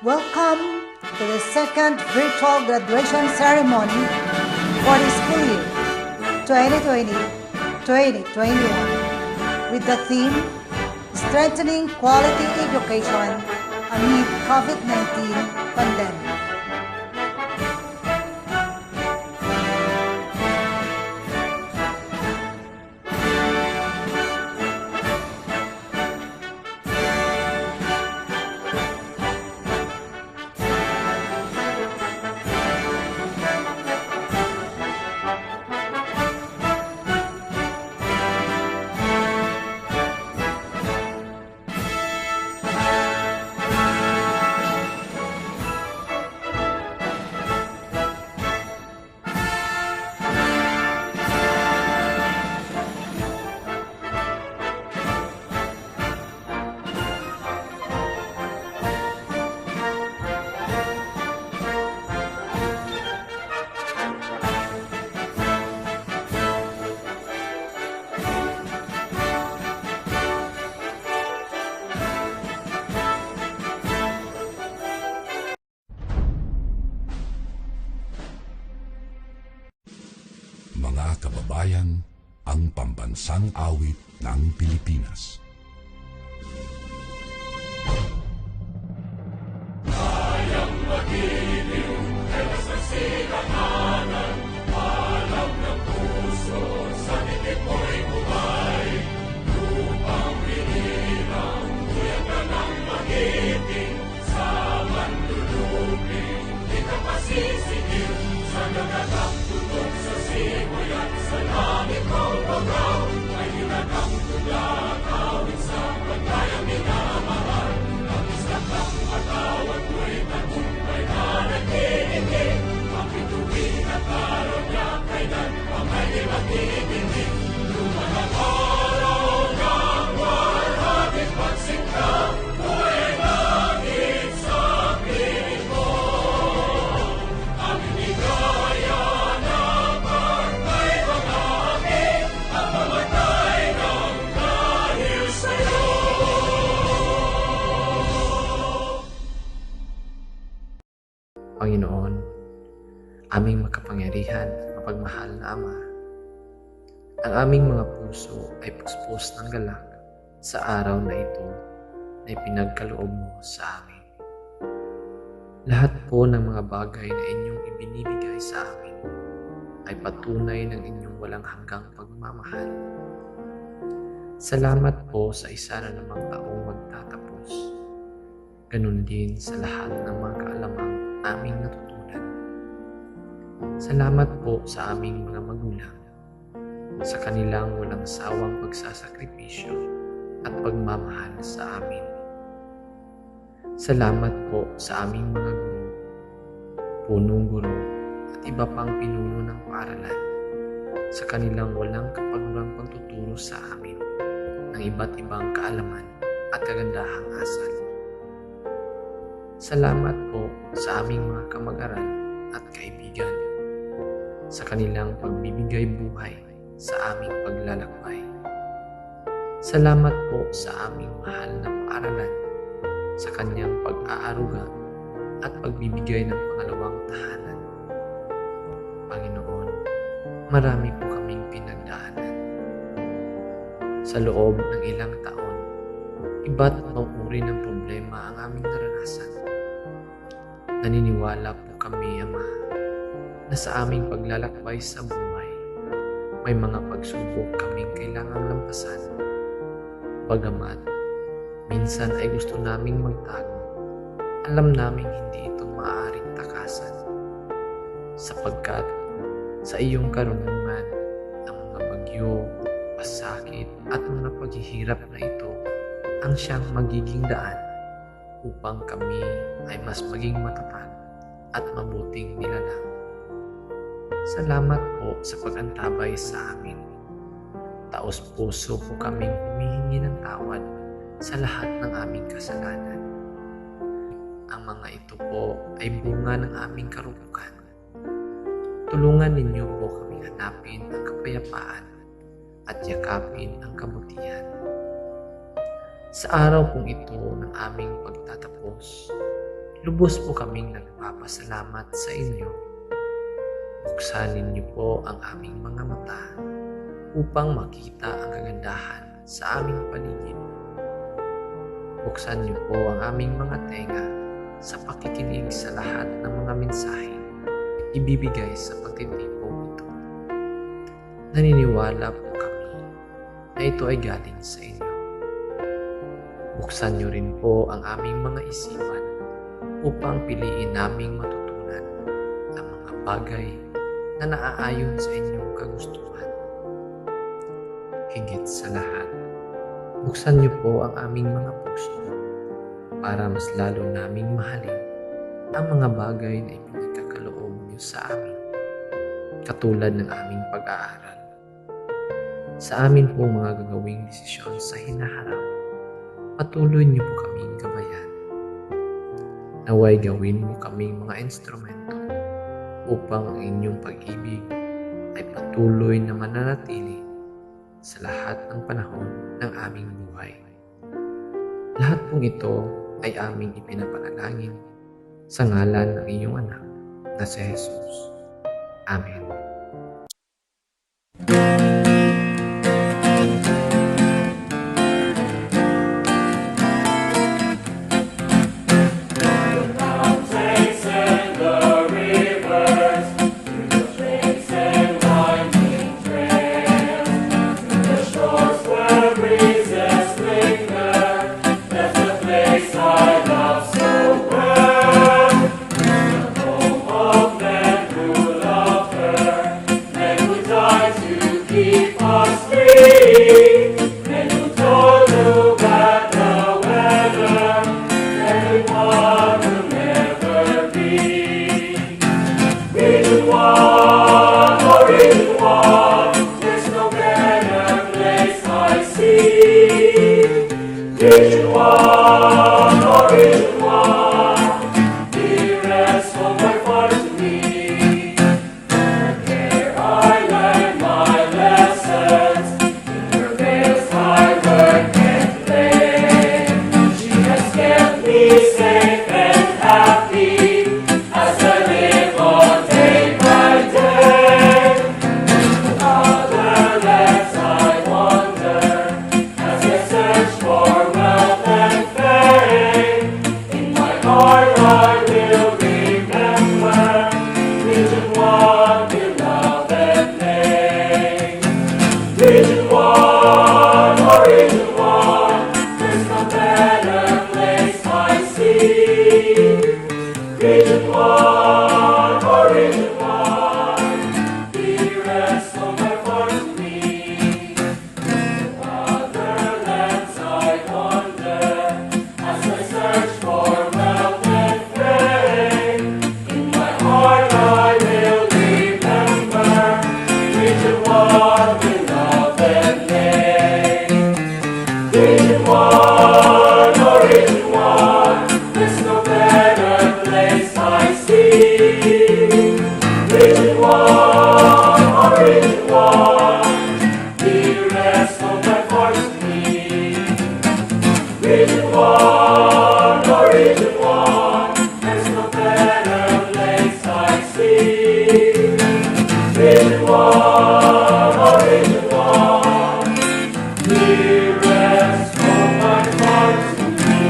Welcome to the second virtual graduation ceremony for the school year 2020-2021 with the theme Strengthening Quality Education Amid COVID-19 Pandemic. Mga kababayan, ang pambansang awit ng Pilipinas. Kayang magiliw, ay masasilanganan, alam ng puso, sa titik mo'y buhay. Lupang binirang, kuyan ka ng magiting, sa manluluping, di ka pasisigil, sa nagatang tutok sa simoy at sa langit kong bagaw, ay hinagang tula, kawit sa pagkayang minamahal. Ang isang kang matawag ko'y tagumpay na nagtitigil, ang bituin at araw niya kailan pa may di magtitigil. Lumanang araw ng warhabit pagsikta, buhay langit sa piling mo. Ang inigaya na pagkay pag-aakit, at mamatay ng dahil sa'yo. Panginoon, aming makapangyarihan at mapagmahal na Ama, ang aming mga puso ay puspos ng galak sa araw na ito na ipinagkaloob mo sa amin. Lahat po ng mga bagay na inyong ibinibigay sa amin ay patunay ng inyong walang hanggang pagmamahal. Salamat po sa isa na namang taong magtatapos. Ganun din sa lahat ng mga kaalamang aming natutunan. Salamat po sa aming mga magulang, sa kanilang walang sawang pagsasakripisyo at pagmamahal sa amin. Salamat po sa aming mga guro, punong guro at iba pang pinuno ng paaralan, sa kanilang walang kapagurang pagtuturo sa amin ng iba't ibang kaalaman at kagandahang asal. Salamat po sa aming mga kamag-aral at kaibigan, sa kanilang pagbibigay buhay sa aming paglalakbay. Salamat po sa aming mahal na paaralan, sa kanyang pag-aaruga at pagbibigay ng pangalawang tahanan. Panginoon, marami po kaming pinagdaanan. Sa loob ng ilang taon, iba't ibang uri ng problema ang aming naranasan. Naniniwala po kami, Ama, na sa aming paglalakbay sa buhay, may mga pagsubok kaming kailangang lampasan. Bagamat minsan ay gusto naming magtago, alam naming hindi ito maaaring takasan. Sapagkat sa iyong karunungan, ang mga bagyo, pasakit at mga paghihirap na ito ang siyang magiging daan upang kami ay mas maging matatag at mabuting nilalang. Salamat po sa pag-antabay sa amin. Taos puso po kaming humihingi ng tawad sa lahat ng aming kasalanan. Ang mga ito po ay bunga ng aming karupukan. Tulungan ninyo po kaming hanapin ang kapayapaan at yakapin ang kabutihan. Sa araw pong ito ng aming pagtatapos, lubos po kaming nagpapasalamat sa inyo. Buksan ninyo po ang aming mga mata upang makita ang kagandahan sa aming paligid. Buksan niyo po ang aming mga tenga sa pakikinig sa lahat ng mga mensahe ibibigay sa pagtitipong ito. Naniniwala po kami na ito ay galing sa inyo. Buksan niyo rin po ang aming mga isipan upang piliin naming matutunan ang mga bagay na naaayon sa inyong kagustuhan. Higit sa lahat, buksan niyo po ang aming mga puso para mas lalo naming mahalin ang mga bagay na ipinagkakaloob niyo sa amin, katulad ng aming pag-aaral. Sa amin po mga gagawing desisyon sa hinaharap, patuloy niyo po kaming gabayan. Naway gawin mo kaming mga instrumento upang ang inyong pag-ibig ay patuloy na mananatili sa lahat ng panahon ng aming buhay. Lahat pong ito ay aming ipinapanalangin sa ngalan ng iyong anak na si Jesus. Amen. Mountains and the rivers, through the lakes and winding trails, to the shores where breezes linger, that's the place I love so well. The home of men who love her, men who died to keep us free, men who told you about the weather, everyone will never be. Region 1, oh Region 1, there's no better place I see. Region 1, oh Region 1, dearest home by far to me. Here I learn my lessons, in her veils I work and play. She has kept me safe and happy as I live on day by day. To other lands I wander as I search for wealth and fame. In my heart I will remember Region 1, beloved name. Region 1, oh Region 1, there's no better place I see. Region 1, oh Region 1, dearest home by far to me. To other lands I wander as I search for wealth and fame. In my heart I will remember Region 1, beloved name. Region 1, oh Region 1, there's no better place I see. Region 1, oh Region 1, dearest home by far to me. Region 1, oh Region 1, there's no better place I see. Region 1, oh Region 1, dearest home by far to me.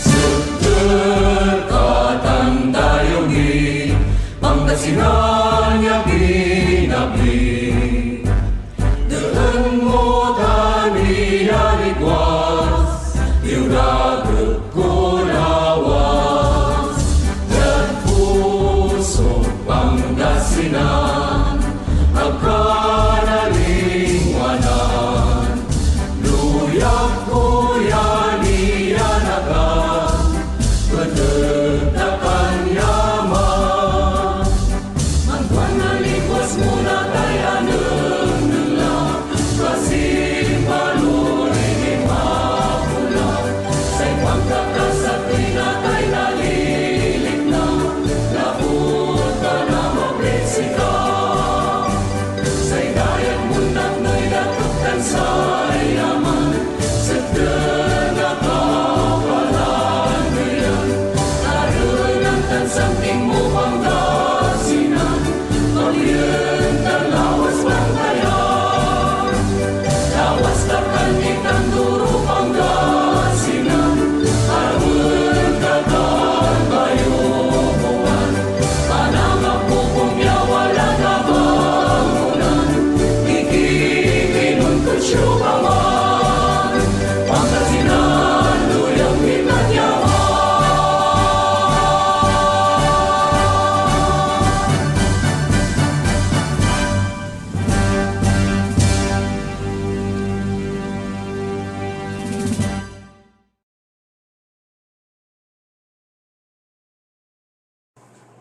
Sundan katang dayungi, Pangasinan niya binabi.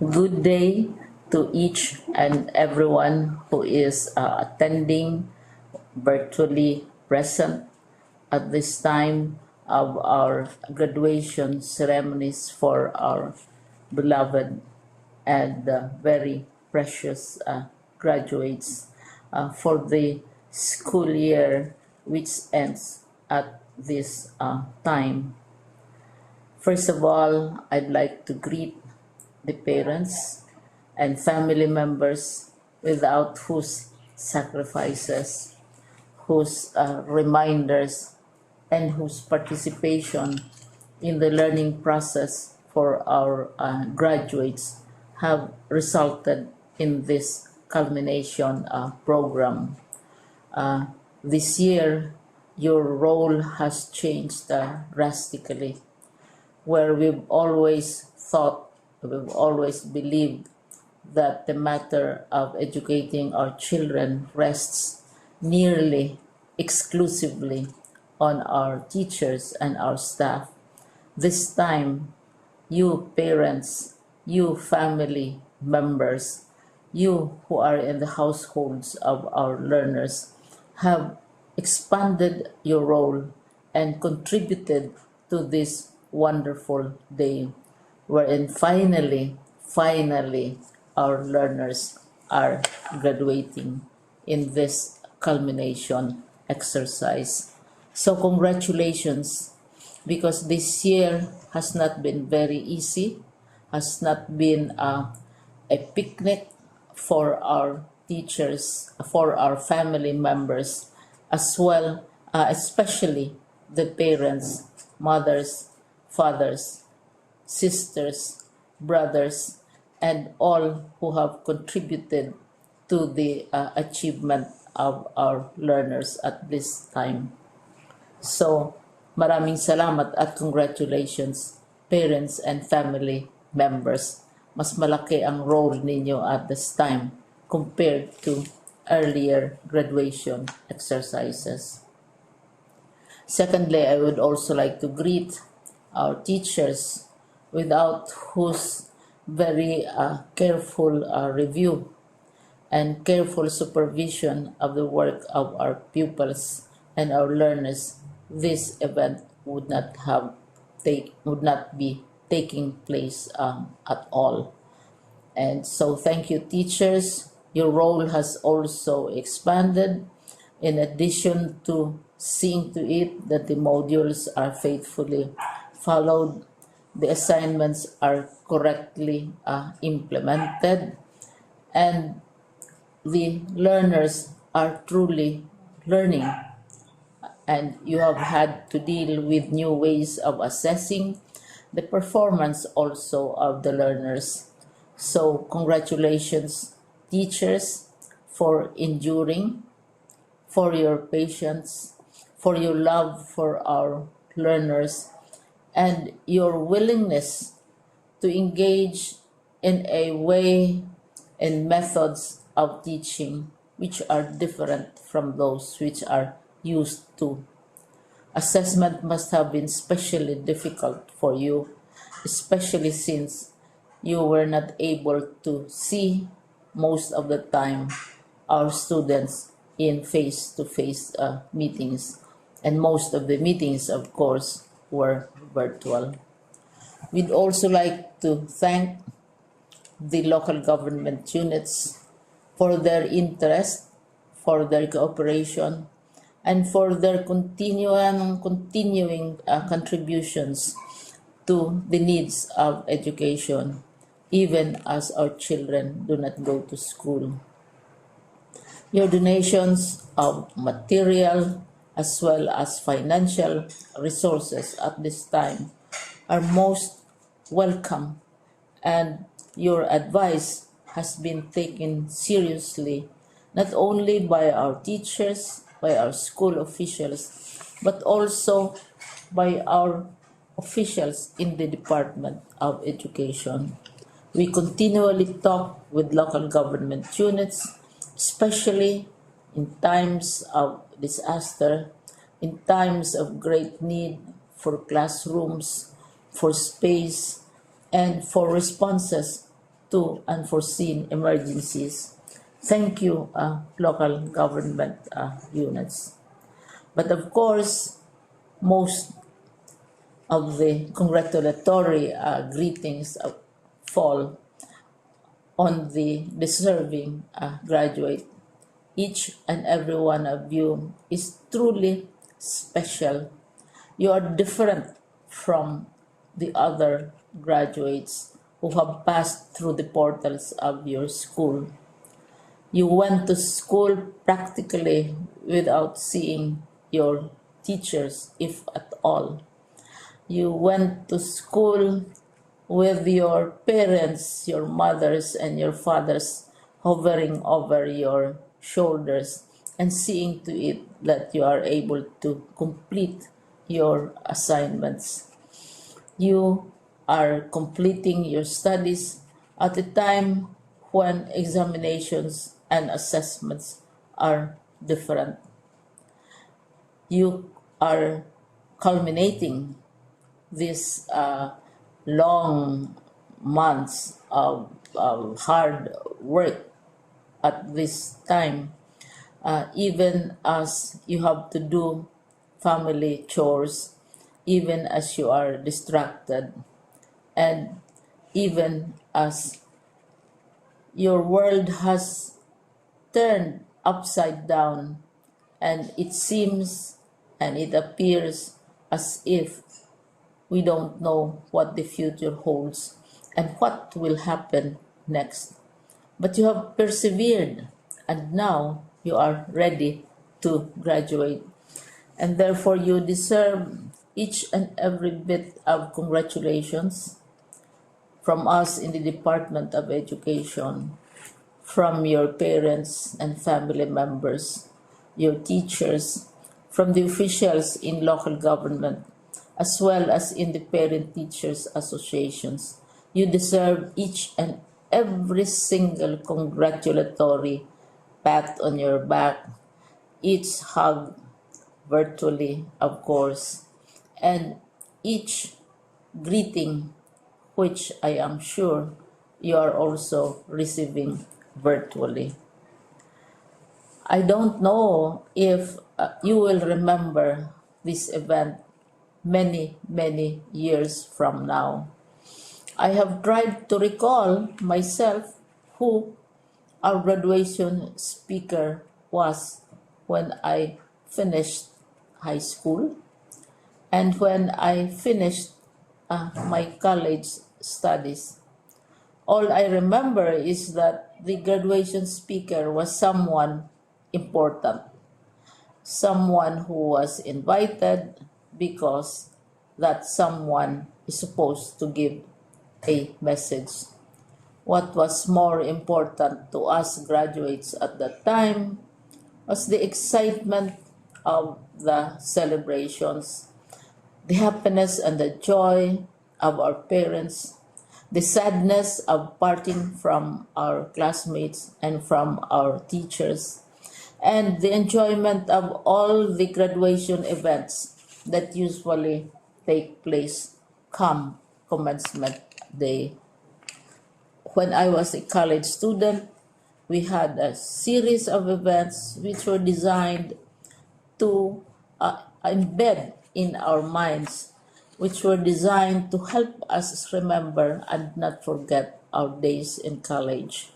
Good day to each and everyone who is attending virtually present at this time of our graduation ceremonies for our beloved and very precious graduates for the school year which ends at this time. First of all, I'd like to greet the parents and family members without whose sacrifices, whose reminders, and whose participation in the learning process for our graduates have resulted in this culmination program. This year, your role has changed drastically, where we've always thought, we've always believed that the matter of educating our children rests nearly exclusively on our teachers and our staff. This time, you parents, you family members, you who are in the households of our learners have expanded your role and contributed to this wonderful day wherein finally our learners are graduating in this culmination exercise. So congratulations, because this year has not been very easy, has not been a picnic for our teachers, for our family members, as well, especially the parents, mothers, fathers, sisters, brothers, and all who have contributed to the achievement of our learners at this time. So, maraming salamat at congratulations, parents and family members. Mas malaki ang role ninyo at this time compared to earlier graduation exercises. Secondly, I would also like to greet our teachers, without whose very careful review and careful supervision of the work of our pupils and our learners, this event would not be taking place at all. And so thank you, teachers. Your role has also expanded, in addition to seeing to it that the modules are faithfully followed, the assignments are correctly implemented, and the learners are truly learning. And you have had to deal with new ways of assessing the performance also of the learners. So congratulations, teachers, for enduring, for your patience, for your love for our learners, and your willingness to engage in a way and methods of teaching which are different from those which are used to. Assessment must have been especially difficult for you, especially since you were not able to see most of the time our students in face-to-face meetings, and most of the meetings, of course, were virtual. We'd also like to thank the local government units for their interest, for their cooperation, and for their continuing contributions to the needs of education, even as our children do not go to school. Your donations of material as well as financial resources at this time are most welcome, and your advice has been taken seriously not only by our teachers, by our school officials, but also by our officials in the Department of Education. We continually talk with local government units, especially in times of disaster, in times of great need for classrooms, for space, and for responses to unforeseen emergencies. Thank you, local government units. But of course, most of the congratulatory greetings fall on the deserving graduate. Each and every one of you is truly special. You are different from the other graduates who have passed through the portals of your school. You went to school practically without seeing your teachers, if at all. You went to school with your parents, your mothers, and your fathers hovering over your shoulders and seeing to it that you are able to complete your assignments. You are completing your studies at a time when examinations and assessments are different. You are culminating these long months of hard work at this time, even as you have to do family chores, even as you are distracted, and even as your world has turned upside down, and it seems and it appears as if we don't know what the future holds and what will happen next. But you have persevered, and now you are ready to graduate. And therefore, you deserve each and every bit of congratulations from us in the Department of Education, from your parents and family members, your teachers, from the officials in local government, as well as in the parent teachers associations. You deserve each and every single congratulatory pat on your back, each hug virtually, of course, and each greeting, which I am sure you are also receiving virtually. I don't know if you will remember this event many, many years from now. I have tried to recall myself who our graduation speaker was when I finished high school and when I finished my college studies. All I remember is that the graduation speaker was someone important, someone who was invited because that someone is supposed to give a message. What was more important to us graduates at that time was the excitement of the celebrations, the happiness and the joy of our parents, the sadness of parting from our classmates and from our teachers, and the enjoyment of all the graduation events that usually take place come commencement day. When I was a college student, we had a series of events which were designed to embed in our minds, which were designed to help us remember and not forget our days in college.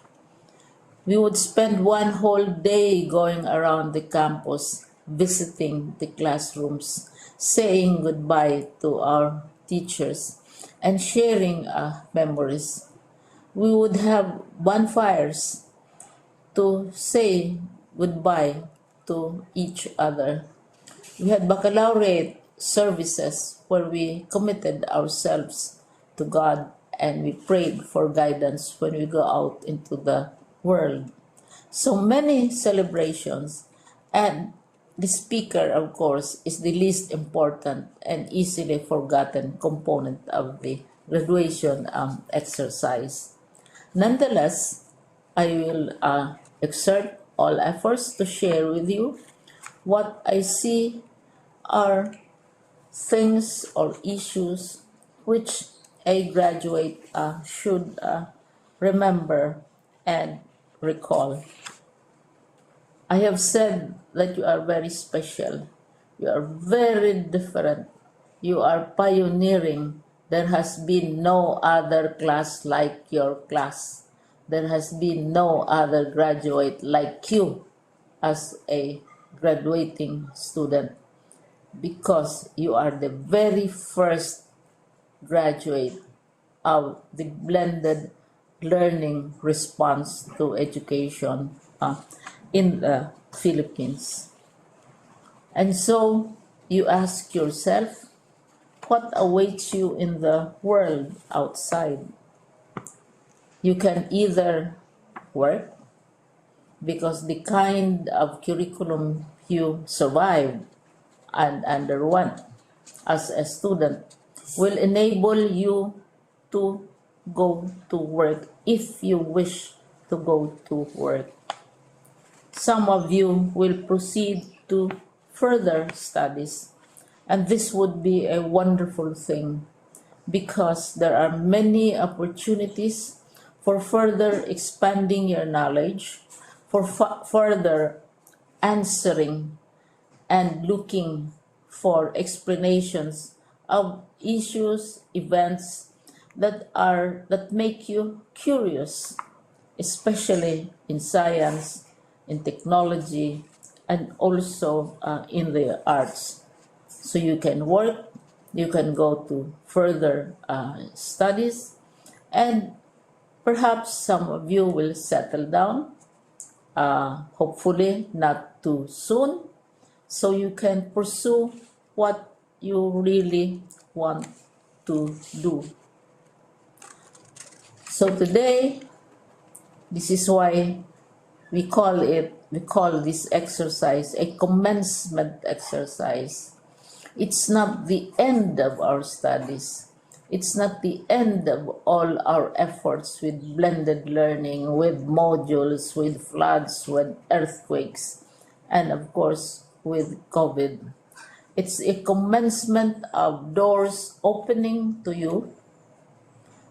We would spend one whole day going around the campus, visiting the classrooms, saying goodbye to our teachers, and sharing memories. We would have bonfires to say goodbye to each other. We had baccalaureate services where we committed ourselves to God and we prayed for guidance when we go out into the world. So many celebrations, and the speaker, of course, is the least important and easily forgotten component of the graduation exercise. Nonetheless, I will exert all efforts to share with you what I see are things or issues which a graduate should remember, and recall. I have said that you are very special. You are very different. You are pioneering. There has been no other class like your class. There has been no other graduate like you as a graduating student, because you are the very first graduate of the blended learning response to education in the Philippines. And so you ask yourself, what awaits you in the world outside? You can either work, because the kind of curriculum you survived and underwent as a student will enable you to go to work if you wish to go to work. Some of you will proceed to further studies, and this would be a wonderful thing, because there are many opportunities for further expanding your knowledge, for further answering and looking for explanations of issues, events that make you curious, especially in science, in technology, and also in the arts. So you can work, you can go to further studies, and perhaps some of you will settle down, hopefully not too soon, so you can pursue what you really want to do. So today, this is why we call this exercise a commencement exercise. It's not the end of our studies. It's not the end of all our efforts with blended learning, with modules, with floods, with earthquakes, and of course with COVID. It's a commencement of doors opening to you.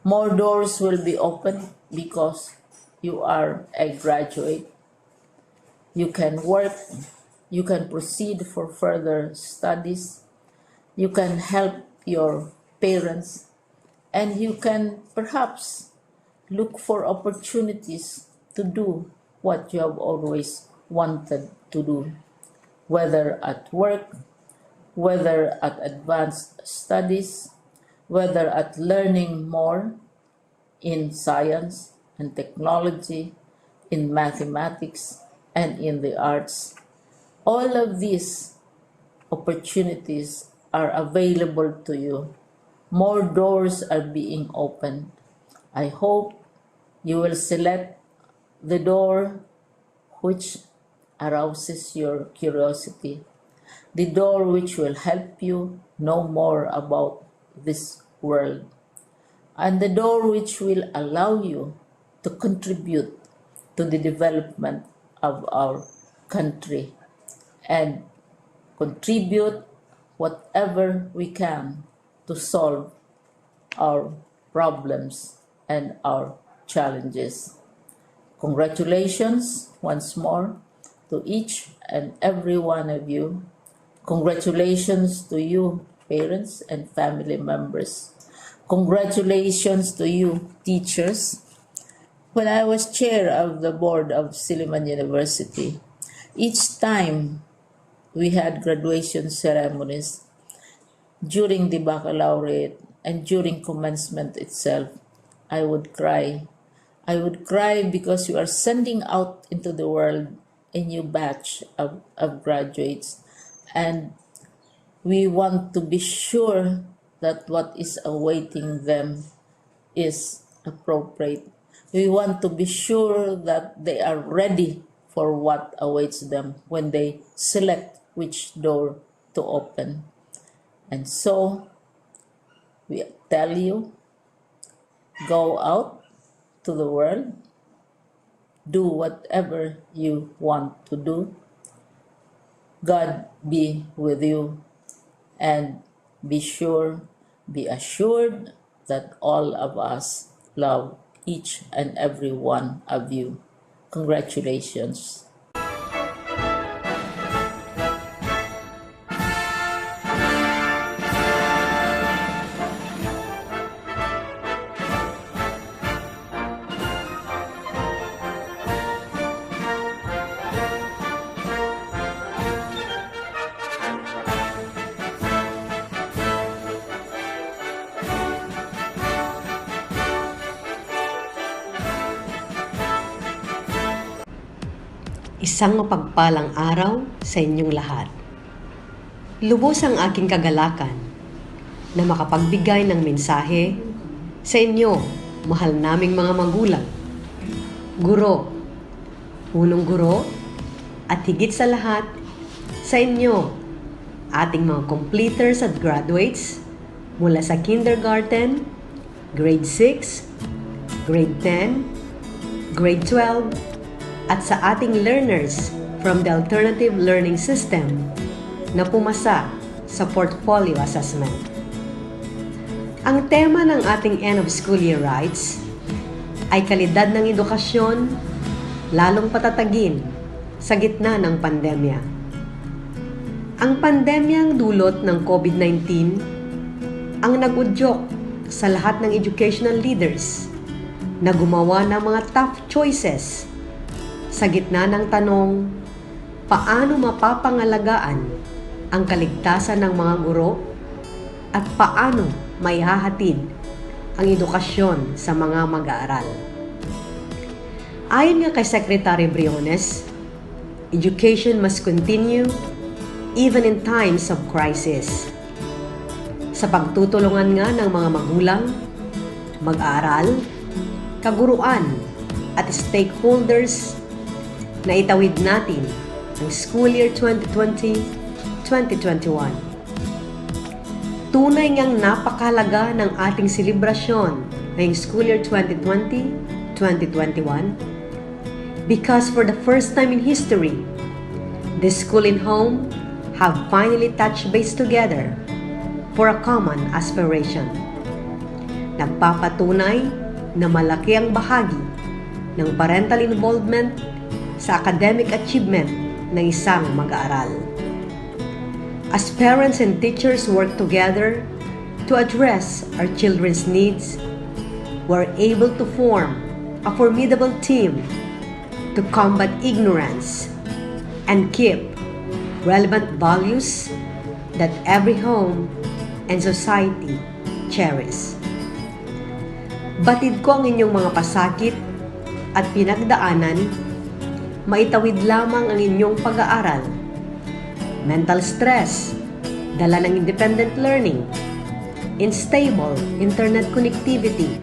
More doors will be opened because you are a graduate. You can work, you can proceed for further studies, you can help your parents, and you can perhaps look for opportunities to do what you have always wanted to do, whether at work, whether at advanced studies, whether at learning more in science and technology, in mathematics, and in the arts. All of these opportunities are available to you. More doors are being opened. I hope you will select the door which arouses your curiosity, the door which will help you know more about this world, and the door which will allow you to contribute to the development of our country and contribute whatever we can to solve our problems and our challenges. Congratulations once more to each and every one of you. Congratulations to you, parents and family members. Congratulations to you, teachers. When I was chair of the board of Silliman University, each time we had graduation ceremonies, during the baccalaureate and during commencement itself, I would cry. I would cry because you are sending out into the world a new batch of graduates, and we want to be sure that what is awaiting them is appropriate. We want to be sure that they are ready for what awaits them when they select which door to open. And so we tell you, go out to the world, do whatever you want to do. God be with you, and be assured that all of us love each and every one of you. Congratulations. Isang mapagpalang araw sa inyong lahat. Lubos ang aking kagalakan na makapagbigay ng mensahe sa inyo, mahal naming mga magulang, guro, punong guro, at higit sa lahat sa inyo, ating mga completers at graduates mula sa kindergarten, grade 6, grade 10, grade 12, at sa ating learners from the alternative learning system na pumasa sa portfolio assessment. Ang tema ng ating end of school year rights ay kalidad ng edukasyon, lalong patatagin sa gitna ng pandemya. Ang pandemyang dulot ng COVID-19 ang nag-udyok sa lahat ng educational leaders na gumawa ng mga tough choices sa gitna ng tanong, paano mapapangalagaan ang kaligtasan ng mga guro at paano maihahatid ang edukasyon sa mga mag-aaral. Ayon nga kay Secretary Briones, education must continue even in times of crisis. Sa pagtutulungan nga ng mga magulang, mag-aaral, kaguruan at stakeholders na itawid natin ang school year 2020-2021. Tunay ngang napakahalaga ng ating selebrasyon ngayong school year 2020-2021 because for the first time in history, the school and home have finally touched base together for a common aspiration. Nagpapatunay na malaki ang bahagi ng parental involvement sa academic achievement ng isang mag-aaral. As parents and teachers work together to address our children's needs, we're able to form a formidable team to combat ignorance and keep relevant values that every home and society cherish. Batid ko ang inyong mga pasakit at pinagdaanan, maitawid lamang ang inyong pag-aaral. Mental stress, dala ng independent learning, unstable internet connectivity,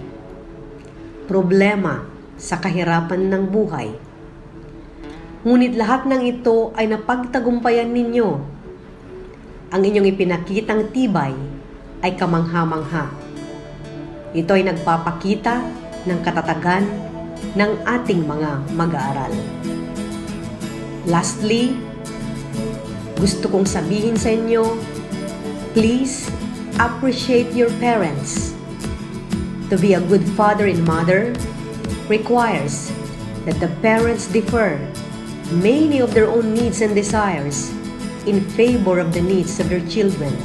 problema sa kahirapan ng buhay. Ngunit lahat ng ito ay napagtagumpayan ninyo. Ang inyong ipinakitang tibay ay kamangha-mangha. Ito ay nagpapakita ng katatagan ng ating mga mag-aaral. Lastly, gusto kong sabihin sa inyo, please appreciate your parents. To be a good father and mother requires that the parents defer many of their own needs and desires in favor of the needs of their children.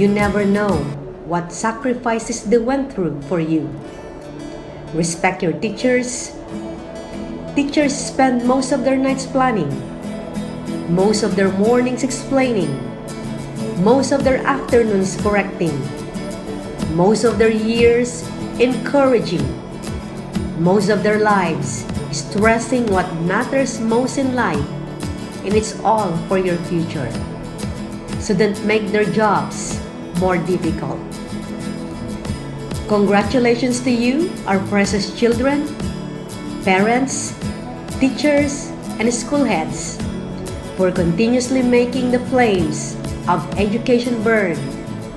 You never know what sacrifices they went through for you. Respect your teachers. Teachers spend most of their nights planning, most of their mornings explaining, most of their afternoons correcting, most of their years encouraging, most of their lives stressing what matters most in life, and it's all for your future. So don't make their jobs more difficult. Congratulations to you, our precious children, parents, teachers, and school heads for continuously making the flames of education burn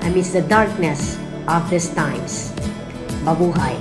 amidst the darkness of these times. Mabuhay!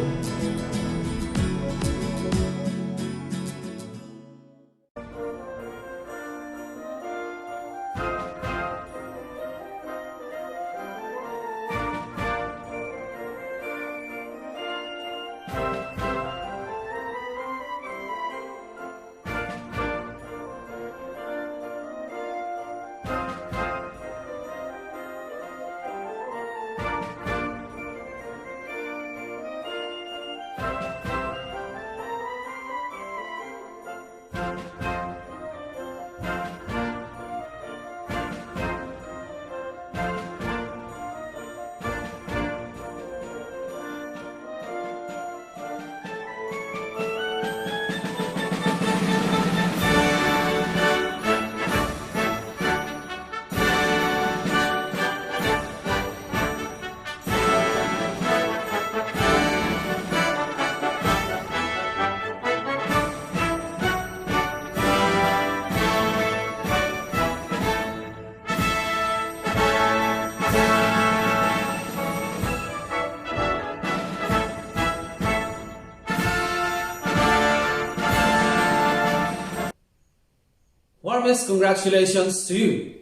Warmest congratulations to you,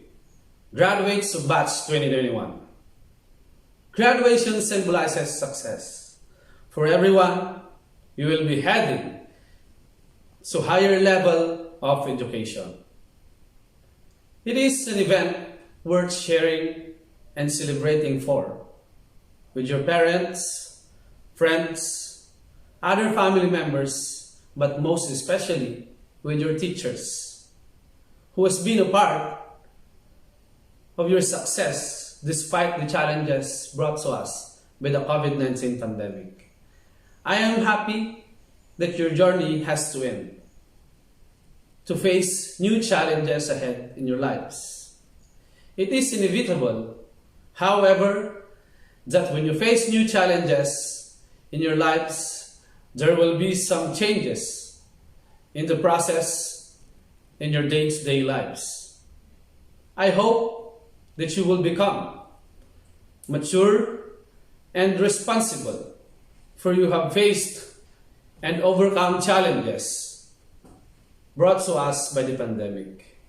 graduates of Batch 2021. Graduation symbolizes success. For everyone, you will be heading to higher level of education. It is an event worth sharing and celebrating for, with your parents, friends, other family members, but most especially with your teachers, who has been a part of your success despite the challenges brought to us by the COVID-19 pandemic. I am happy that your journey has to end, to face new challenges ahead in your lives. It is inevitable, however, that when you face new challenges in your lives, there will be some changes in the process in your day-to-day lives. I hope that you will become mature and responsible, for you have faced and overcome challenges brought to us by the pandemic.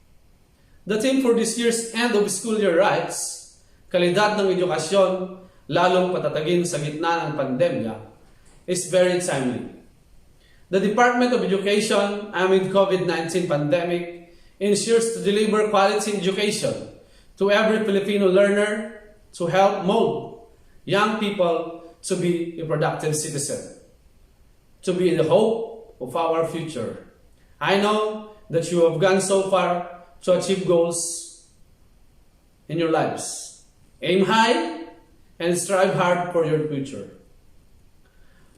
The theme for this year's end of school year writes, kalidad ng edukasyon, lalong patatagin sa gitna ng pandemya, is very timely. The Department of Education amid COVID-19 pandemic ensures to deliver quality education to every Filipino learner to help mold young people to be a productive citizen, to be the hope of our future. I know that you have gone so far to achieve goals in your lives. Aim high and strive hard for your future.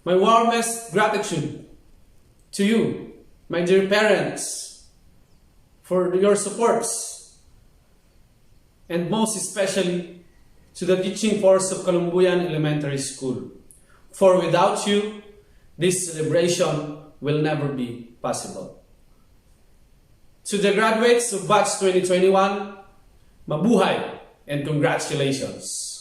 My warmest gratitude to you, my dear parents, for your supports, and most especially to the teaching force of Calomboyan Elementary School. For without you, this celebration will never be possible. To the graduates of Batch 2021, mabuhay and congratulations!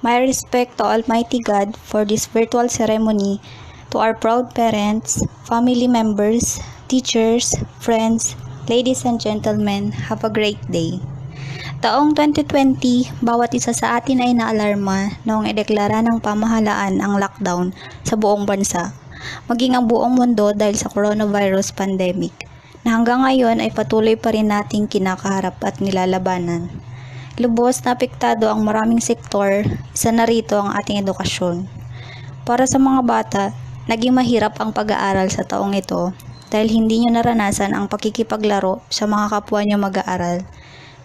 My respect to Almighty God for this virtual ceremony, to our proud parents, family members, teachers, friends, ladies and gentlemen, have a great day. Taong 2020, bawat isa sa atin ay naalarma noong ideklara ng pamahalaan ang lockdown sa buong bansa, maging ang buong mundo dahil sa coronavirus pandemic, na hanggang ngayon ay patuloy pa rin nating kinakaharap at nilalabanan. Lubos na apektado ang maraming sektor, isa na rito ang ating edukasyon. Para sa mga bata, naging mahirap ang pag-aaral sa taong ito dahil hindi nyo naranasan ang pakikipaglaro sa mga kapwa nyo mag-aaral.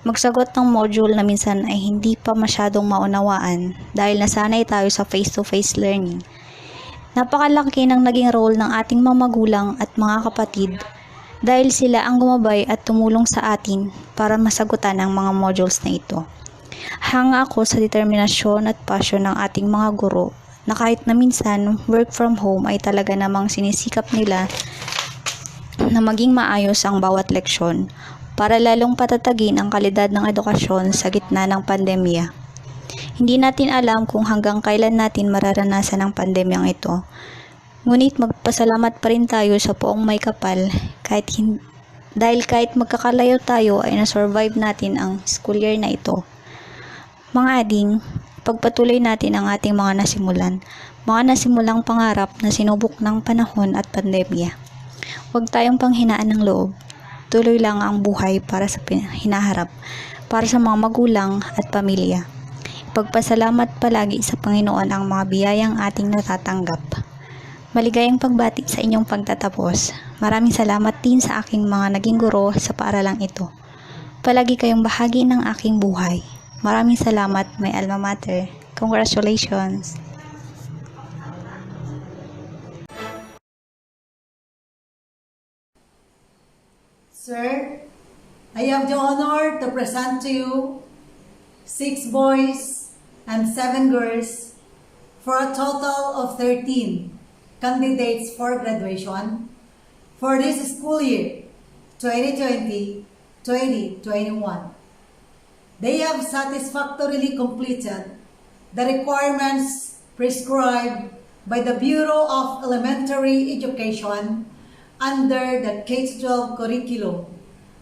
Magsagot ng module na minsan ay hindi pa masyadong maunawaan dahil nasanay tayo sa face-to-face learning. Napakalaki ng naging role ng ating mga magulang at mga kapatid dahil sila ang gumabay at tumulong sa atin para masagutan ang mga modules na ito. Hanga ako sa determinasyon at passion ng ating mga guro na kahit na minsan work from home ay talaga namang sinisikap nila na maging maayos ang bawat leksyon para lalong patatagin ang kalidad ng edukasyon sa gitna ng pandemya. Hindi natin alam kung hanggang kailan natin mararanasan ang pandemyang ito. Ngunit magpasalamat pa rin tayo sa Poong May Kapal dahil kahit magkakalayo tayo ay nasurvive natin ang school year na ito. Mga ading, pagpatuloy natin ang ating mga nasimulang pangarap na sinubok ng panahon at pandemya. Huwag tayong panghinaan ng loob. Tuloy lang ang buhay para sa hinaharap, para sa mga magulang at pamilya. Ipagpasalamat palagi sa Panginoon ang mga biyayang ating natatanggap. Maligayang pagbati sa inyong pagtatapos. Maraming salamat din sa aking mga naging guro sa paaralang ito. Palagi kayong bahagi ng aking buhay. Maraming salamat, my alma mater. Congratulations! Sir, I have the honor to present to you 6 boys and 7 girls for a total of 13 candidates for graduation for this school year 2020-2021. They have satisfactorily completed the requirements prescribed by the Bureau of Elementary Education under the K-12 curriculum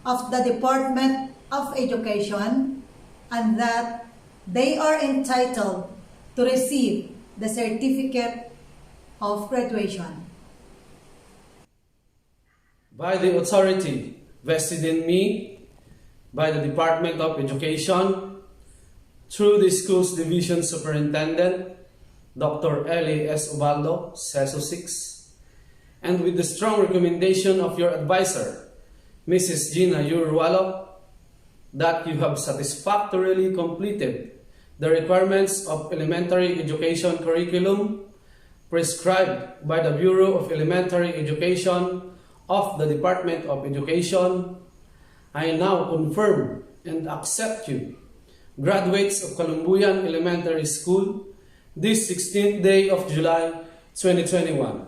of the Department of Education, and that they are entitled to receive the certificate of graduation. By the authority vested in me by the Department of Education, through the school's Division Superintendent, Dr. Eli S. Ubaldo, CESO 6, and with the strong recommendation of your advisor, Mrs. Gina Urwalo, that you have satisfactorily completed the requirements of elementary education curriculum prescribed by the Bureau of Elementary Education of the Department of Education, I now confirm and accept you, graduates of Calomboyan Elementary School, this 16th day of July 2021,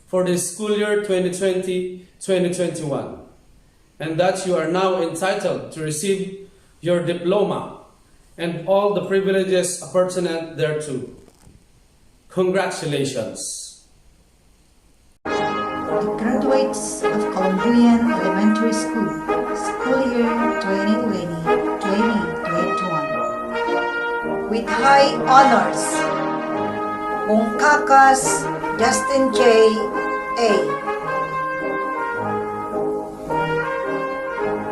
for the school year 2020-2021, and that you are now entitled to receive your diploma and all the privileges appertinent thereto. Congratulations! The graduates of Calomboyan Elementary School, school year 2020-2021. With high honors, Bongkakas Justin J. A.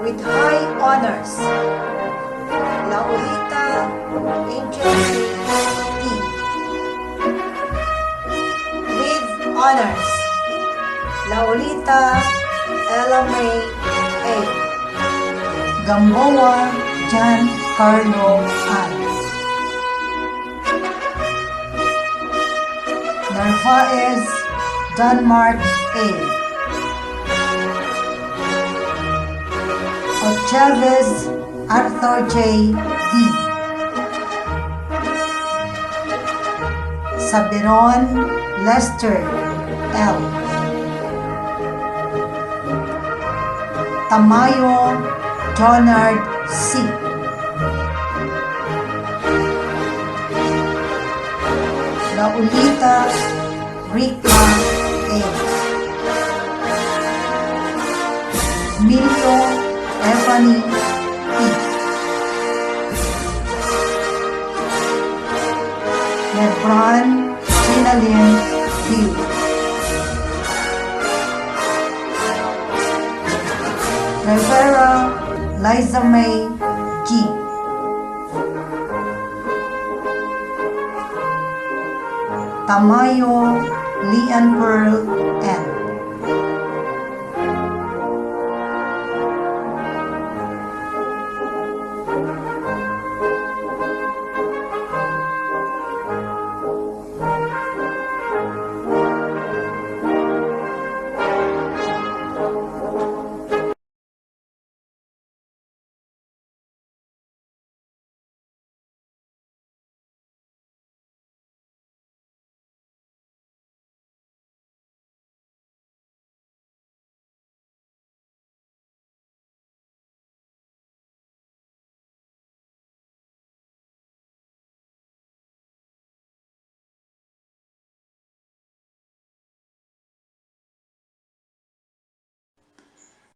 With high honors, Laulita Angel D. With honors, Laulita Ella May A. Gamboa John Carlo I. Narvaez Denmark A. Ochavez Arthur J. D. Sabiron Lester L. Tamayo Jonard C. Laulita Rika A. Emilio Evany P. Lebron Sinalin D. Rivera Liza May G. Tamayo Lian Pearl N.